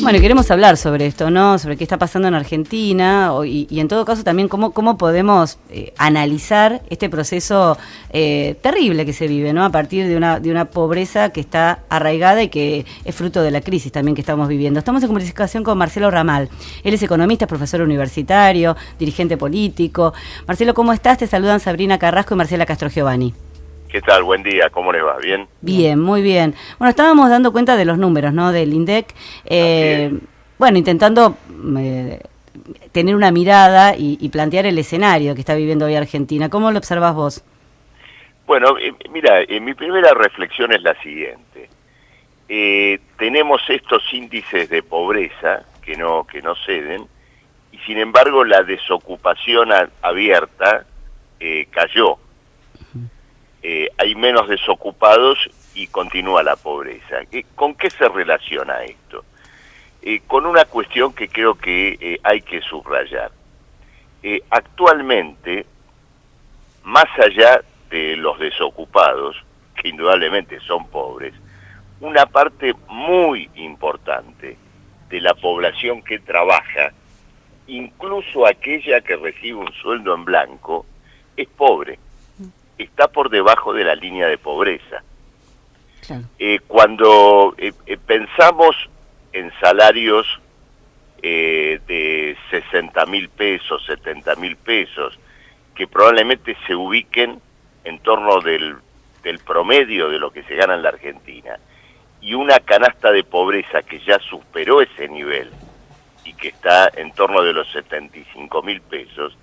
Bueno, y queremos hablar sobre esto, ¿no? Sobre qué está pasando en Argentina y en todo caso también cómo podemos analizar este proceso terrible que se vive, ¿no? A partir de una pobreza que está arraigada y que es fruto de la crisis también que estamos viviendo. Estamos en comunicación con Marcelo Ramal. Él es economista, profesor universitario, dirigente político. Marcelo, ¿cómo estás? Te saludan Sabrina Carrasco y Marcela Castrogiovanni. ¿Qué tal? Buen día, ¿cómo le va? ¿Bien? Bien, muy bien. Bueno, estábamos dando cuenta de los números, ¿no? Del INDEC. Bueno, intentando tener una mirada y plantear el escenario que está viviendo hoy Argentina. ¿Cómo lo observás vos? Bueno, mira, mi primera reflexión es la siguiente. Tenemos estos índices de pobreza que no ceden, y sin embargo la desocupación abierta cayó. Hay menos desocupados y continúa la pobreza. ¿Con qué se relaciona esto? Con una cuestión que creo que hay que subrayar. Actualmente, más allá de los desocupados, que indudablemente son pobres, una parte muy importante de la población que trabaja, incluso aquella que recibe un sueldo en blanco, es pobre. Está por debajo de la línea de pobreza. Claro. Cuando pensamos en salarios de 60.000 pesos, 70.000 pesos, que probablemente se ubiquen en torno del promedio de lo que se gana en la Argentina, y una canasta de pobreza que ya superó ese nivel y que está en torno de los 75.000 pesos,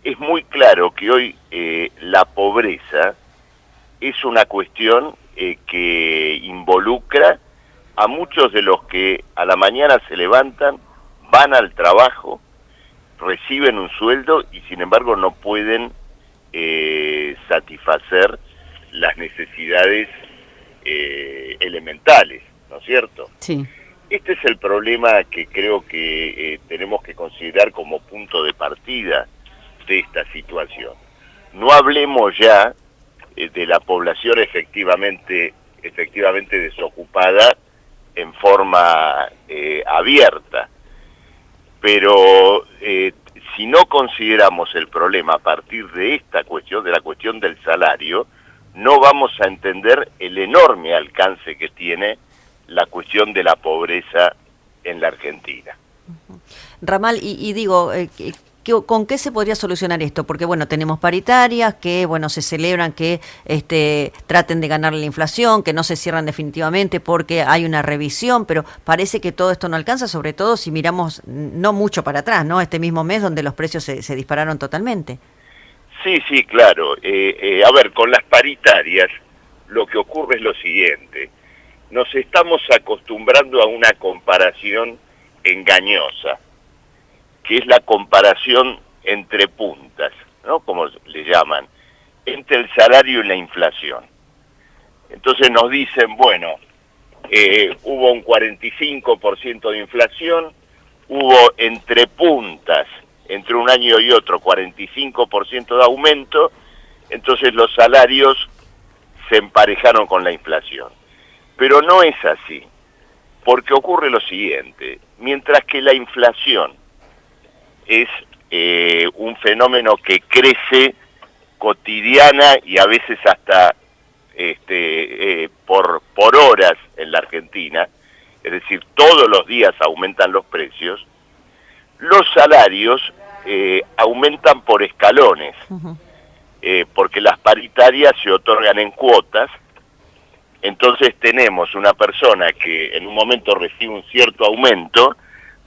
es muy claro que hoy la pobreza es una cuestión que involucra a muchos de los que a la mañana se levantan, van al trabajo, reciben un sueldo y sin embargo no pueden satisfacer las necesidades elementales, ¿no es cierto? Sí. Este es el problema que creo que tenemos que considerar como punto de partida de esta situación. No hablemos ya de la población efectivamente desocupada en forma abierta, pero si no consideramos el problema a partir de esta cuestión, de la cuestión del salario, no vamos a entender el enorme alcance que tiene la cuestión de la pobreza en la Argentina. Ramal, y digo, ¿con qué se podría solucionar esto? Porque, bueno, tenemos paritarias que, bueno, se celebran que traten de ganar la inflación, que no se cierran definitivamente porque hay una revisión, pero parece que todo esto no alcanza, sobre todo si miramos no mucho para atrás, ¿no? Este mismo mes donde los precios se dispararon totalmente. Sí, claro. A ver, con las paritarias lo que ocurre es lo siguiente. Nos estamos acostumbrando a una comparación engañosa, que es la comparación entre puntas, ¿no? Como le llaman, entre el salario y la inflación. Entonces nos dicen, bueno, hubo un 45% de inflación, hubo entre puntas, entre un año y otro, 45% de aumento, entonces los salarios se emparejaron con la inflación. Pero no es así, porque ocurre lo siguiente: mientras que la inflación es un fenómeno que crece cotidiana y a veces hasta por horas en la Argentina, es decir, todos los días aumentan los precios, los salarios aumentan por escalones, porque las paritarias se otorgan en cuotas. Entonces tenemos una persona que en un momento recibe un cierto aumento,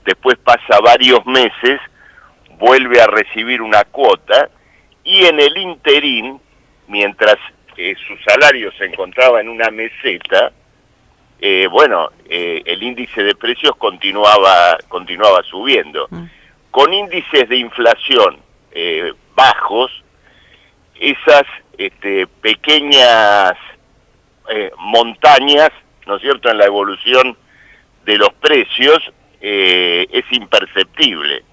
después pasa varios meses, vuelve a recibir una cuota, y en el interín, mientras su salario se encontraba en una meseta, el índice de precios continuaba subiendo. Con índices de inflación bajos, esas pequeñas montañas, ¿no es cierto?, en la evolución de los precios es imperceptible.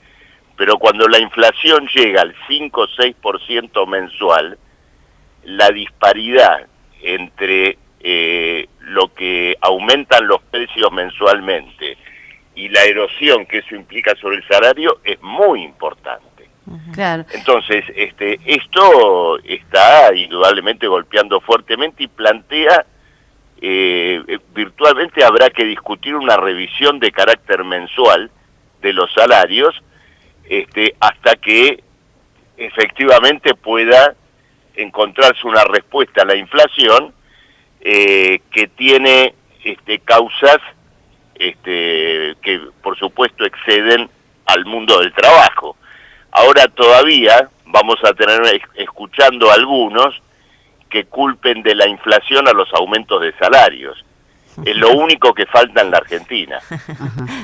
Pero cuando la inflación llega al 5 o 6% mensual, la disparidad entre lo que aumentan los precios mensualmente y la erosión que eso implica sobre el salario es muy importante. Claro. Entonces, esto está indudablemente golpeando fuertemente y plantea, virtualmente habrá que discutir una revisión de carácter mensual de los salarios, hasta que efectivamente pueda encontrarse una respuesta a la inflación que tiene causas que por supuesto exceden al mundo del trabajo. Ahora todavía vamos a tener escuchando a algunos que culpen de la inflación a los aumentos de salarios. Es lo único que falta en la Argentina.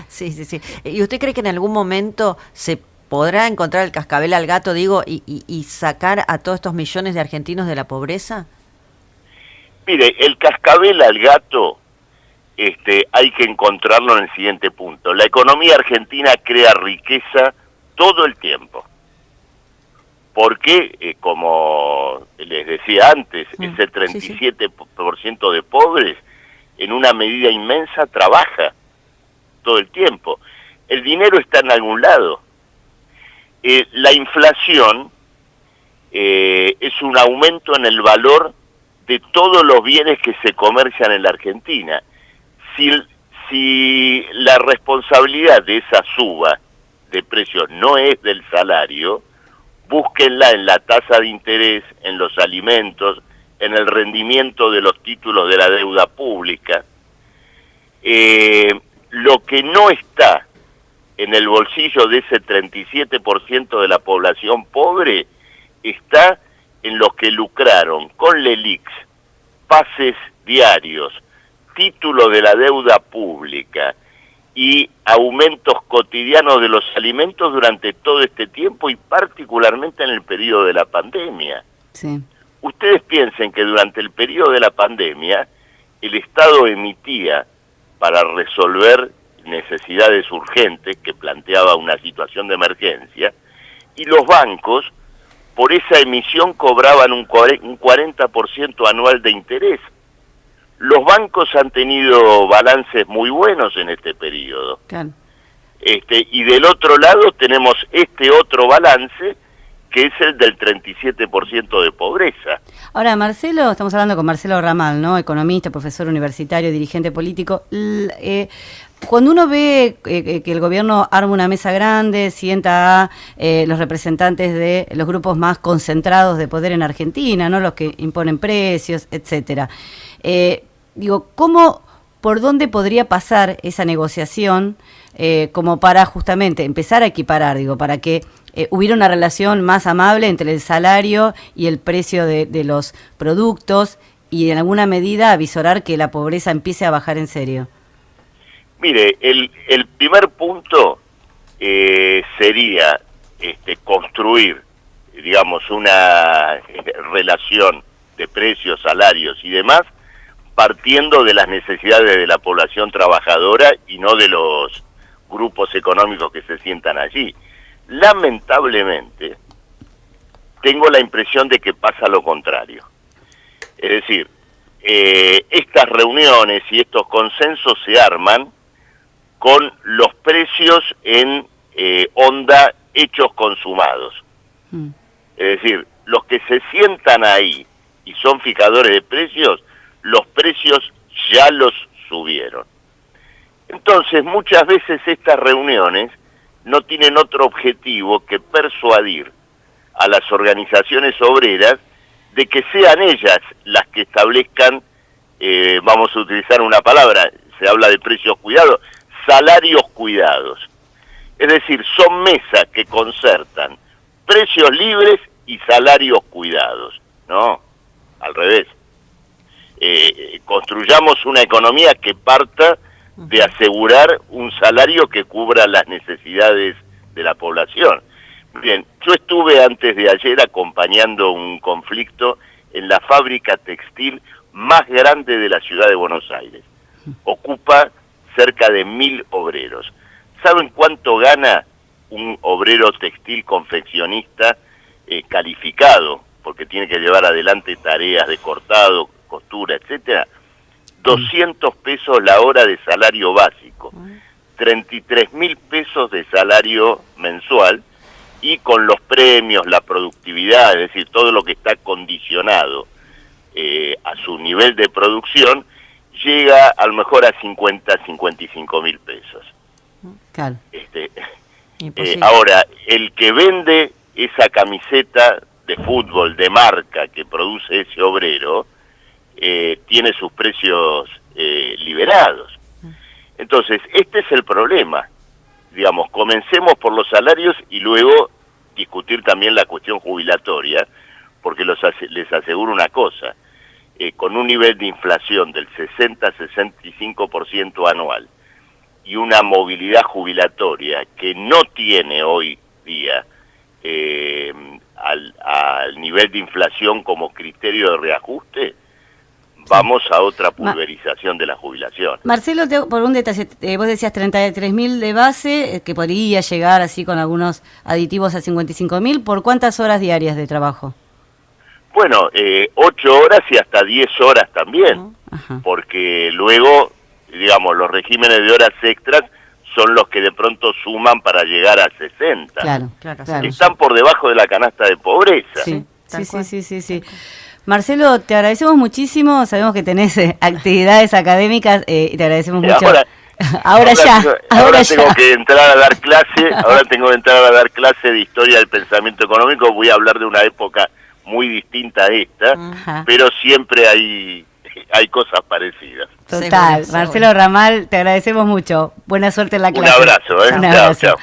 Sí, sí, sí. ¿Y usted cree que en algún momento se podrá encontrar el cascabel al gato, digo, y sacar a todos estos millones de argentinos de la pobreza? Mire, el cascabel al gato hay que encontrarlo en el siguiente punto. La economía argentina crea riqueza todo el tiempo. Porque, como les decía antes, ese 37% de pobres, en una medida inmensa, trabaja todo el tiempo. El dinero está en algún lado. La inflación es un aumento en el valor de todos los bienes que se comercian en la Argentina. Si la responsabilidad de esa suba de precios no es del salario, búsquenla en la tasa de interés, en los alimentos, en el rendimiento de los títulos de la deuda pública. Lo que no está en el bolsillo de ese 37% de la población pobre está en los que lucraron con LELIQs, pases diarios, título de la deuda pública y aumentos cotidianos de los alimentos durante todo este tiempo y particularmente en el periodo de la pandemia. Sí. Ustedes piensen que durante el periodo de la pandemia el Estado emitía para resolver necesidades urgentes que planteaba una situación de emergencia y los bancos por esa emisión cobraban un 40% anual de interés. Los bancos han tenido balances muy buenos en este periodo. Claro. Y del otro lado tenemos otro balance que es el del 37% de pobreza. Ahora, Marcelo, estamos hablando con Marcelo Ramal, ¿no? Economista, profesor universitario, dirigente político. Cuando uno ve que el gobierno arma una mesa grande, sienta a los representantes de los grupos más concentrados de poder en Argentina, ¿no? Los que imponen precios, etcétera. ¿Por dónde podría pasar esa negociación como para justamente empezar a equiparar, para que hubiera una relación más amable entre el salario y el precio de los productos y en alguna medida avisorar que la pobreza empiece a bajar en serio? Mire, el primer punto sería construir, digamos, una relación de precios, salarios y demás, partiendo de las necesidades de la población trabajadora y no de los grupos económicos que se sientan allí. Lamentablemente, tengo la impresión de que pasa lo contrario. Es decir, estas reuniones y estos consensos se arman con los precios en onda hechos consumados. Es decir, los que se sientan ahí y son fijadores de precios, los precios ya los subieron. Entonces, muchas veces estas reuniones no tienen otro objetivo que persuadir a las organizaciones obreras de que sean ellas las que establezcan, vamos a utilizar una palabra, se habla de precios cuidados, salarios cuidados. Es decir, son mesas que concertan precios libres y salarios cuidados. No, al revés. Construyamos una economía que parta de asegurar un salario que cubra las necesidades de la población. Bien, yo estuve antes de ayer acompañando un conflicto en la fábrica textil más grande de la ciudad de Buenos Aires. Ocupa cerca de 1.000 obreros. ¿Saben cuánto gana un obrero textil confeccionista calificado? Porque tiene que llevar adelante tareas de cortado, costura, etcétera. 200 pesos la hora de salario básico, 33.000 pesos de salario mensual, y con los premios, la productividad, es decir, todo lo que está condicionado a su nivel de producción, llega a lo mejor a 55.000 pesos. Claro. Ahora, el que vende esa camiseta de fútbol de marca que produce ese obrero, tiene sus precios liberados. Entonces, este es el problema. Digamos, comencemos por los salarios y luego discutir también la cuestión jubilatoria, porque les aseguro una cosa, con un nivel de inflación del 60-65% anual y una movilidad jubilatoria que no tiene hoy día al nivel de inflación como criterio de reajuste, vamos a otra pulverización de la jubilación. Marcelo, por un detalle, vos decías 33.000 de base, que podría llegar así con algunos aditivos a 55.000, ¿por cuántas horas diarias de trabajo? Bueno, 8 horas y hasta 10 horas también, porque luego, digamos, los regímenes de horas extras son los que de pronto suman para llegar a 60. Claro. Están por debajo de la canasta de pobreza. Sí. Marcelo, te agradecemos muchísimo, sabemos que tenés actividades académicas y te agradecemos mucho. Ahora tengo que entrar a dar clase, de historia del pensamiento económico. Voy a hablar de una época muy distinta a esta, pero siempre hay cosas parecidas. Total. Marcelo Ramal, te agradecemos mucho. Buena suerte en la clase. Un abrazo. Un abrazo. Chao.